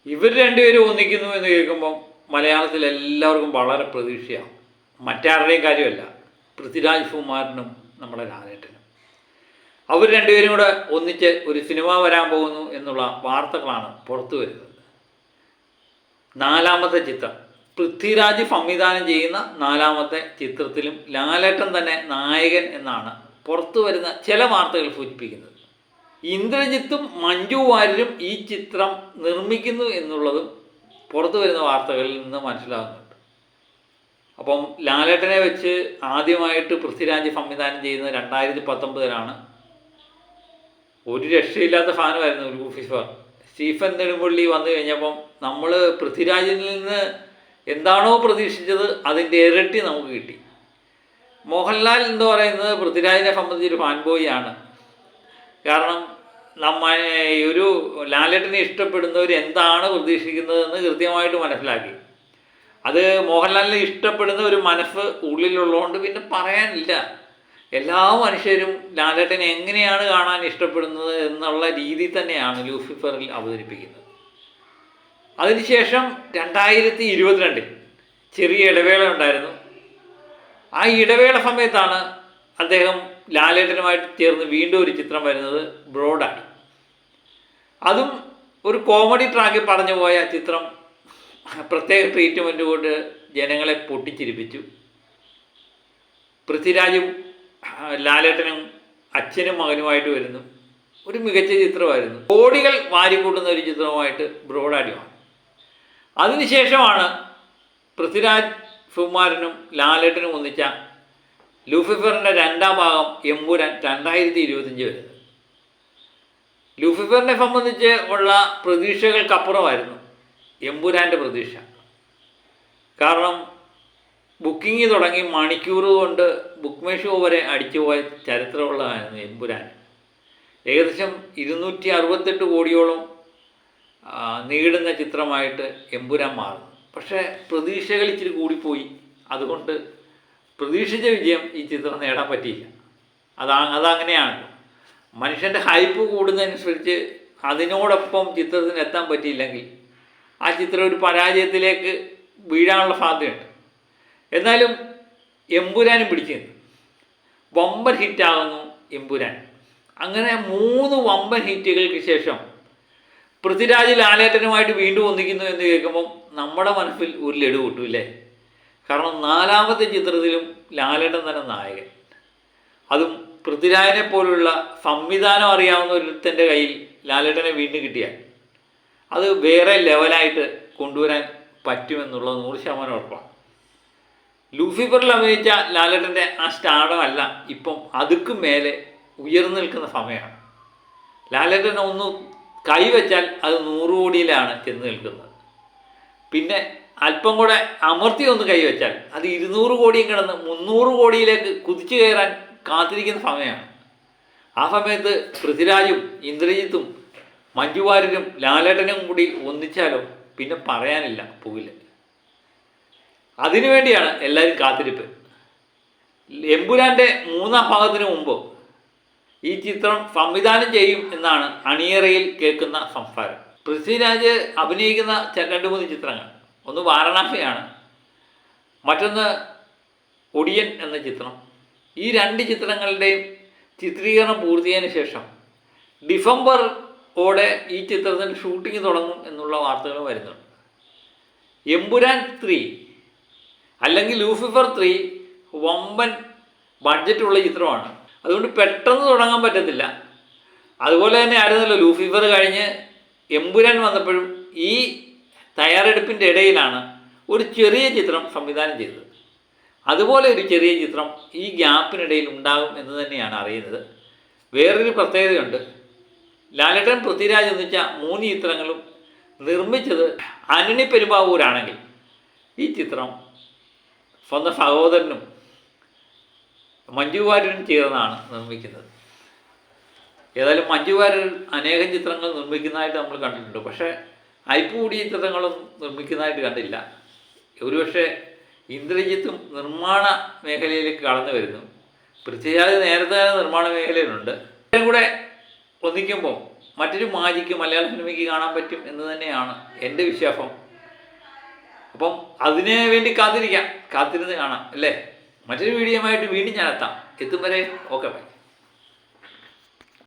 ഇവർ രണ്ടുപേരും ഒന്നിക്കുന്നു എന്ന് കേൾക്കുമ്പം മലയാളത്തിൽ എല്ലാവർക്കും വളരെ പ്രതീക്ഷയാണ്. മറ്റാരുടെയും കാര്യമല്ല, പൃഥ്വിരാജ് സുകുമാരനും നമ്മുടെ ലാലേട്ടനും. അവർ രണ്ടുപേരും കൂടെ ഒന്നിച്ച് ഒരു സിനിമ വരാൻ പോകുന്നു എന്നുള്ള വാർത്തകളാണ് പുറത്തു വരുന്നത്. നാലാമത്തെ ചിത്രം, പൃഥ്വിരാജ് സംവിധാനം ചെയ്യുന്ന നാലാമത്തെ ചിത്രത്തിലും ലാലേട്ടൻ തന്നെ നായകൻ എന്നാണ് പുറത്തു വരുന്ന ചില വാർത്തകൾ സൂചിപ്പിക്കുന്നത്. ഇന്ദ്രജിത്തും മഞ്ജു വാര്യരും ഈ ചിത്രം നിർമ്മിക്കുന്നു എന്നുള്ളതും പുറത്തു വരുന്ന വാർത്തകളിൽ നിന്ന് മനസ്സിലാകുന്നുണ്ട്. അപ്പം ലാലേട്ടനെ വെച്ച് ആദ്യമായിട്ട് പൃഥ്വിരാജ് സംവിധാനം ചെയ്യുന്നത് 2019 ഒരു രക്ഷയില്ലാത്ത ഫാനുമായിരുന്നു ലൂസിഫർ. സ്റ്റീഫൻ നെടുമ്പള്ളി വന്നു കഴിഞ്ഞപ്പം നമ്മൾ പൃഥ്വിരാജിൽ നിന്ന് എന്താണോ പ്രതീക്ഷിച്ചത് അതിൻ്റെ ഇരട്ടി നമുക്ക് കിട്ടി. മോഹൻലാൽ എന്ന് പറയുന്നത് പൃഥ്വിരാജിനെ സംബന്ധിച്ചൊരു ഫാൻ ബോയ് ആണ്. കാരണം ഒരു ലാലേട്ടനെ ഇഷ്ടപ്പെടുന്നവർ എന്താണ് പ്രതീക്ഷിക്കുന്നതെന്ന് കൃത്യമായിട്ട് മനസ്സിലാക്കി. അത് മോഹൻലാലിനെ ഇഷ്ടപ്പെടുന്ന ഒരു മനസ്സ് ഉള്ളിലുള്ളതുകൊണ്ട് പിന്നെ പറയാനില്ല. എല്ലാ മനുഷ്യരും ലാലേട്ടനെ എങ്ങനെയാണ് കാണാൻ ഇഷ്ടപ്പെടുന്നത് എന്നുള്ള രീതി തന്നെയാണ് ലൂസിഫറിൽ അവതരിപ്പിക്കുന്നത്. അതിനുശേഷം 2022 ചെറിയ ഇടവേള ഉണ്ടായിരുന്നു. ആ ഇടവേള സമയത്താണ് അദ്ദേഹം ലാലേട്ടനുമായിട്ട് ചേർന്ന് വീണ്ടും ഒരു ചിത്രം വരുന്നത്, ബ്രോഡാഡി. അതും ഒരു കോമഡി ട്രാക്കിൽ പറഞ്ഞു പോയ ചിത്രം പ്രത്യേക ട്രീറ്റ്മെൻറ്റ് കൊണ്ട് ജനങ്ങളെ പൊട്ടിച്ചിരിപ്പിച്ചു. പൃഥ്വിരാജും ലാലേട്ടനും അച്ഛനും മകനുമായിട്ട് വരുന്നു. ഒരു മികച്ച ചിത്രമായിരുന്നു. കോടികൾ വാരിക്കൂട്ടുന്ന ഒരു ചിത്രമായിട്ട് ബ്രോഡാഡിയാണ്. അതിനുശേഷമാണ് പൃഥ്വിരാജ് സുകുമാരനും ലാലേട്ടനും ഒന്നിച്ച ലൂസിഫറിൻ്റെ രണ്ടാം ഭാഗം എമ്പുരാൻ 2025 വരുന്നത്. ലൂസിഫറിനെ സംബന്ധിച്ച് ഉള്ള പ്രതീക്ഷകൾക്കപ്പുറമായിരുന്നു എമ്പുരാൻ്റെ പ്രതീക്ഷ. കാരണം ബുക്കിംഗ് തുടങ്ങി മണിക്കൂർ കൊണ്ട് ബുക്ക് മൈ ഷോ വരെ അടിച്ചുപോയ ചരിത്രമുള്ളതായിരുന്നു എമ്പുരാൻ. ഏകദേശം 268 കോടിയോളം നീടുന്ന ചിത്രമായിട്ട് എമ്പുരാൻ മാറുന്നു. പക്ഷേ പ്രതീക്ഷകൾ ഇച്ചിരി കൂടിപ്പോയി. അതുകൊണ്ട് പ്രതീക്ഷിച്ച വിജയം ഈ ചിത്രം നേടാൻ പറ്റിയില്ല. അതങ്ങനെയാണ്. മനുഷ്യൻ്റെ ഹൈപ്പ് കൂടുന്നതനുസരിച്ച് അതിനോടൊപ്പം ചിത്രത്തിന് എത്താൻ പറ്റിയില്ലെങ്കിൽ ആ ചിത്രം ഒരു പരാജയത്തിലേക്ക് വീഴാനുള്ള സാധ്യതയുണ്ട്. എന്നാലും എമ്പുരാനും പിടിച്ചു നിന്നു. വമ്പൻ ഹിറ്റാകുന്നു എമ്പുരാൻ. അങ്ങനെ 3 വമ്പൻ ഹിറ്റുകൾക്ക് ശേഷം പൃഥ്വിരാജ് ലാലേട്ടനുമായിട്ട് വീണ്ടും ഒന്നിക്കുന്നു എന്ന് കേൾക്കുമ്പം നമ്മുടെ മനസ്സിൽ ഒരു ലഡു കിട്ടൂല്ലേ. കാരണം നാലാമത്തെ ചിത്രത്തിലും ലാലേട്ടൻ തന്നെ നായകൻ. അതും പൃഥ്വിരാജിനെ പോലുള്ള സംവിധാനം അറിയാവുന്ന ഒരുത്തൻ്റെ കയ്യിൽ ലാലേട്ടനെ വീണ്ടും കിട്ടിയാൽ അത് വേറെ ലെവലായിട്ട് കൊണ്ടുവരാൻ പറ്റുമെന്നുള്ളത് 100% ഉറപ്പാണ്. ലൂസിഫറിൽ അഭിനയിച്ച ലാലേട്ടൻ്റെ ആ സ്റ്റാർഡം അല്ല ഇപ്പം അതുക്കും മേലെ ഉയർന്നു നിൽക്കുന്ന സമയമാണ്. ലാലേട്ടൻ ഒന്ന് കൈവച്ചാൽ അത് 100 കോടിയിലാണ് ചെന്ന് നിൽക്കുന്നത്. പിന്നെ അല്പം കൂടെ അമർത്തി ഒന്ന് കൈവച്ചാൽ അത് 200 കോടിയും കിടന്ന് 300 കോടിയിലേക്ക് കുതിച്ചു കയറാൻ കാത്തിരിക്കുന്ന സമയമാണ്. ആ സമയത്ത് പൃഥ്വിരാജും ഇന്ദ്രജിത്തും മഞ്ജു വാര്യരും ലാലേട്ടനും കൂടി ഒന്നിച്ചാലോ പിന്നെ പറയാനില്ല, പോവില്ല. അതിനുവേണ്ടിയാണ് എല്ലാവരും കാത്തിരിപ്പ്. എമ്പുരാൻ്റെ 3ാം ഭാഗത്തിന് മുമ്പ് ഈ ചിത്രം സംവിധാനം ചെയ്യും എന്നാണ് അണിയറയിൽ കേൾക്കുന്ന സംസാരം. പൃഥ്വിരാജ് അഭിനയിക്കുന്ന 2-3 ചിത്രങ്ങൾ, ഒന്ന് വാരണാസിയാണ്, മറ്റൊന്ന് ഒടിയൻ എന്ന ചിത്രം. ഈ 2 ചിത്രങ്ങളുടെയും ചിത്രീകരണം പൂർത്തിയായതിനു ശേഷം ഡിസംബറോടെ ഈ ചിത്രത്തിൻ്റെ ഷൂട്ടിംഗ് തുടങ്ങും എന്നുള്ള വാർത്തകൾ വരുന്നുണ്ട്. എമ്പുരാൻ 3 അല്ലെങ്കിൽ ലൂസിഫർ 3 വമ്പൻ ബഡ്ജറ്റുള്ള ചിത്രമാണ്. അതുകൊണ്ട് പെട്ടെന്ന് തുടങ്ങാൻ പറ്റത്തില്ല. അതുപോലെ തന്നെ ആയിരുന്നല്ലോ ലൂസിഫർ കഴിഞ്ഞ് എമ്പുരാൻ വന്നപ്പോഴും ഈ തയ്യാറെടുപ്പിൻ്റെ ഇടയിലാണ് ഒരു ചെറിയ ചിത്രം സംവിധാനം ചെയ്തത്. അതുപോലെ ഒരു ചെറിയ ചിത്രം ഈ ഗ്യാപ്പിനിടയിൽ ഉണ്ടാകും എന്ന് തന്നെയാണ് അറിയുന്നത്. വേറൊരു പ്രത്യേകതയുണ്ട്. ലാലേട്ടൻ പൃഥ്വിരാജ് ഒന്നിച്ച 3 ചിത്രങ്ങളും നിർമ്മിച്ചത് ആന്റണി പെരുമ്പാവൂരാണെങ്കിൽ ഈ ചിത്രം സ്വന്തം സഹോദരനും മഞ്ജു വാര്യരും ചേർന്നാണ് നിർമ്മിക്കുന്നത്. ഏതായാലും മഞ്ജു വാര്യർ അനേകം ചിത്രങ്ങൾ നിർമ്മിക്കുന്നതായിട്ട് നമ്മൾ കണ്ടിട്ടുണ്ട്. പക്ഷേ ഹൈപ്പ് കൂടിയ ചിത്രങ്ങളും നിർമ്മിക്കുന്നതായിട്ട് കണ്ടില്ല. ഒരുപക്ഷെ ഇന്ദ്രജിത്തും നിർമ്മാണ മേഖലയിലേക്ക് കടന്നു വരുന്നു. പൃഥ്വിരാജ് നേരത്തെ നിർമ്മാണ മേഖലയിലുണ്ട്. കൂടെ ഒന്നിക്കുമ്പോൾ മറ്റൊരു മാജിക്ക് മലയാള സിനിമയ്ക്ക് കാണാൻ പറ്റും എന്ന് തന്നെയാണ് എൻ്റെ വിശ്വാസം. അപ്പം അതിനു വേണ്ടി കാത്തിരിക്കാം, കാത്തിരുന്ന് കാണാം അല്ലേ. മറ്റൊരു വീഡിയോയുമായിട്ട് വീണ്ടും ഞാൻ എത്തും വരെ ഓക്കെ ബൈ.